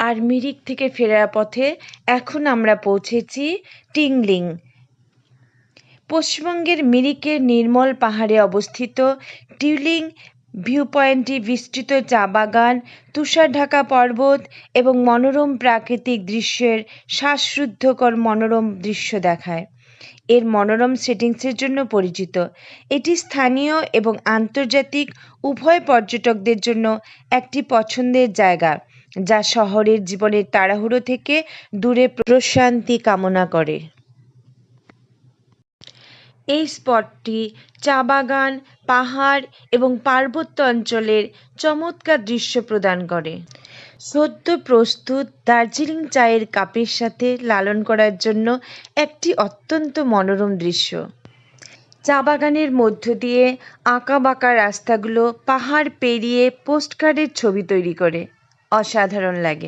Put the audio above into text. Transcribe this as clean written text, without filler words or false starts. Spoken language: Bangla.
আর মিরিক থেকে ফেরার পথে এখন আমরা পৌঁছেছি টিংলিং। পশ্চিমবঙ্গের মিরিকের নির্মল পাহাড়ে অবস্থিত টিউলিং ভিউ পয়েন্টটি বিস্তৃত চা বাগান, তুষার ঢাকা পর্বত এবং মনোরম প্রাকৃতিক দৃশ্যের শ্বাসরুদ্ধকর মনোরম দৃশ্য দেখায়। এর মনোরম সেটিংসের জন্য পরিচিত। এটি স্থানীয় এবং আন্তর্জাতিক উভয় পর্যটকদের জন্য একটি পছন্দের জায়গা, যা শহরের জীবনের তাড়াহুড়ো থেকে দূরে প্রশান্তি কামনা করে। এই স্পটটি চা বাগান, পাহাড় এবং পার্বত্য অঞ্চলের চমৎকার দৃশ্য প্রদান করে। সদ্য প্রস্তুত দার্জিলিং চায়ের কাপের সাথে লালন করার জন্য একটি অত্যন্ত মনোরম দৃশ্য। চা বাগানের মধ্য দিয়ে আঁকাবাঁকা রাস্তাগুলো পাহাড় পেরিয়ে পোস্টকার্ডের ছবি তৈরি করে। অসাধারণ লাগে।